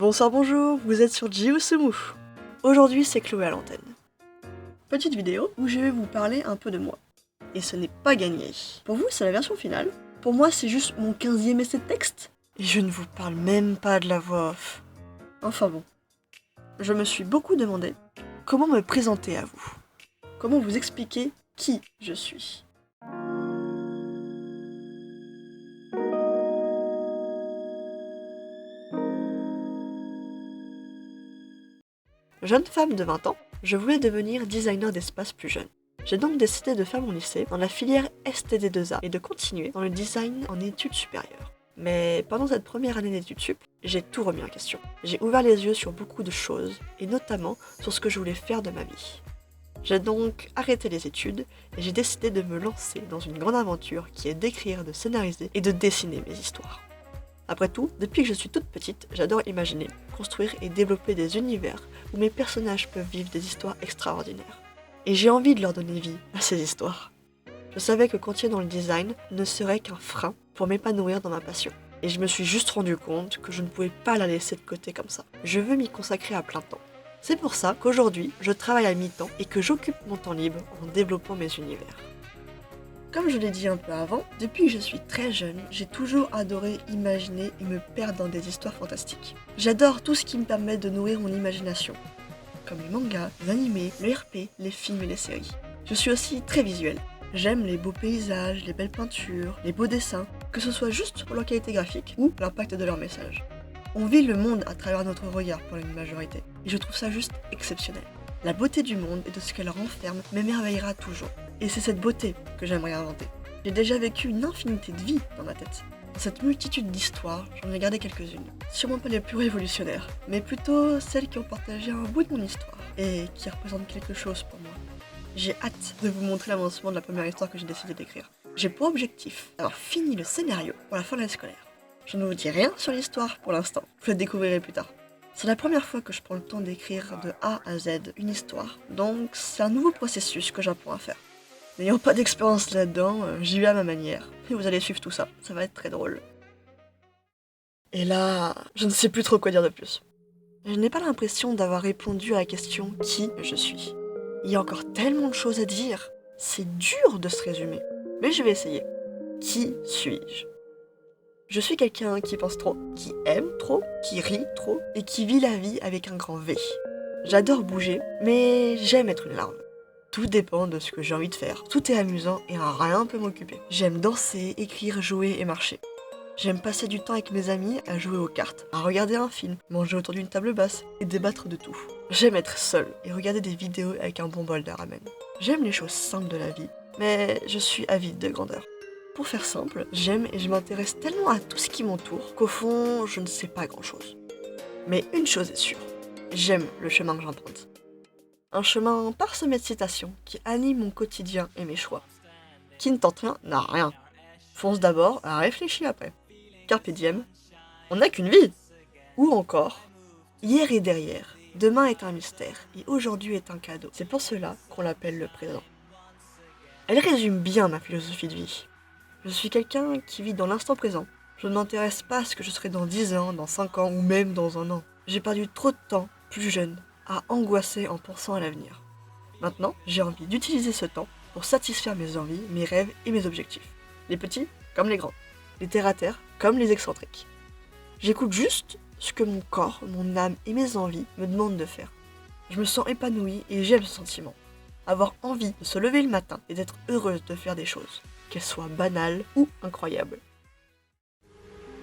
Bonsoir, bonjour, vous êtes sur Jiusumu. Aujourd'hui, c'est Chloé à l'antenne. Petite vidéo où je vais vous parler un peu de moi. Et ce n'est pas gagné. Pour vous, c'est la version finale. Pour moi, c'est juste mon 15e essai de texte. Et je ne vous parle même pas de la voix off. Enfin bon. Je me suis beaucoup demandé comment me présenter à vous. Comment vous expliquer qui je suis. Jeune femme de 20 ans, je voulais devenir designer d'espace plus jeune. J'ai donc décidé de faire mon lycée dans la filière STD2A et de continuer dans le design en études supérieures. Mais pendant cette première année d'études sup, j'ai tout remis en question. J'ai ouvert les yeux sur beaucoup de choses, et notamment sur ce que je voulais faire de ma vie. J'ai donc arrêté les études et j'ai décidé de me lancer dans une grande aventure qui est d'écrire, de scénariser et de dessiner mes histoires. Après tout, depuis que je suis toute petite, j'adore imaginer, construire et développer des univers où mes personnages peuvent vivre des histoires extraordinaires. Et j'ai envie de leur donner vie à ces histoires. Je savais que continuer dans le design ne serait qu'un frein pour m'épanouir dans ma passion. Et je me suis juste rendu compte que je ne pouvais pas la laisser de côté comme ça. Je veux m'y consacrer à plein temps. C'est pour ça qu'aujourd'hui, je travaille à mi-temps et que j'occupe mon temps libre en développant mes univers. Comme je l'ai dit un peu avant, depuis que je suis très jeune, j'ai toujours adoré imaginer et me perdre dans des histoires fantastiques. J'adore tout ce qui me permet de nourrir mon imagination, comme les mangas, les animés, le RP, les films et les séries. Je suis aussi très visuelle. J'aime les beaux paysages, les belles peintures, les beaux dessins, que ce soit juste pour leur qualité graphique ou l'impact de leur message. On vit le monde à travers notre regard pour une majorité, et je trouve ça juste exceptionnel. La beauté du monde et de ce qu'elle renferme m'émerveillera toujours. Et c'est cette beauté que j'aimerais inventer. J'ai déjà vécu une infinité de vies dans ma tête. Dans cette multitude d'histoires, j'en ai gardé quelques-unes. Sûrement pas les plus révolutionnaires, mais plutôt celles qui ont partagé un bout de mon histoire et qui représentent quelque chose pour moi. J'ai hâte de vous montrer l'avancement de la première histoire que j'ai décidé d'écrire. J'ai pour objectif d'avoir fini le scénario pour la fin de l'année scolaire. Je ne vous dis rien sur l'histoire pour l'instant, vous le découvrirez plus tard. C'est la première fois que je prends le temps d'écrire de A à Z une histoire, donc c'est un nouveau processus que j'apprends à faire. N'ayant pas d'expérience là-dedans, j'y vais à ma manière, et vous allez suivre tout ça, ça va être très drôle. Et là, je ne sais plus trop quoi dire de plus. Je n'ai pas l'impression d'avoir répondu à la question qui je suis. Il y a encore tellement de choses à dire, c'est dur de se résumer, mais je vais essayer. Qui suis-je ? Je suis quelqu'un qui pense trop, qui aime trop, qui rit trop, et qui vit la vie avec un grand V. J'adore bouger, mais j'aime être une larve. Tout dépend de ce que j'ai envie de faire. Tout est amusant et un rien peut m'occuper. J'aime danser, écrire, jouer et marcher. J'aime passer du temps avec mes amis à jouer aux cartes, à regarder un film, manger autour d'une table basse et débattre de tout. J'aime être seule et regarder des vidéos avec un bon bol de ramen. J'aime les choses simples de la vie, mais je suis avide de grandeur. Pour faire simple, j'aime et je m'intéresse tellement à tout ce qui m'entoure qu'au fond, je ne sais pas grand-chose. Mais une chose est sûre, j'aime le chemin que j'emprunte. Un chemin parsemé de citations qui anime mon quotidien et mes choix. Qui ne tente rien n'a rien. Fonce d'abord, réfléchis après. Carpe diem, on n'a qu'une vie. Ou encore, hier est derrière, demain est un mystère et aujourd'hui est un cadeau. C'est pour cela qu'on l'appelle le présent. Elle résume bien ma philosophie de vie. Je suis quelqu'un qui vit dans l'instant présent. Je ne m'intéresse pas à ce que je serai dans 10 ans, dans 5 ans ou même dans un an. J'ai perdu trop de temps, plus jeune, à angoisser en pensant à l'avenir. Maintenant, j'ai envie d'utiliser ce temps pour satisfaire mes envies, mes rêves et mes objectifs. Les petits comme les grands. Les terre-à-terre comme les excentriques. J'écoute juste ce que mon corps, mon âme et mes envies me demandent de faire. Je me sens épanouie et j'aime ce sentiment. Avoir envie de se lever le matin et d'être heureuse de faire des choses, qu'elles soient banales ou incroyables.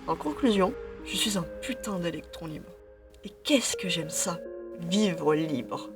En conclusion, je suis un putain d'électron libre. Et qu'est-ce que j'aime ça, vivre libre.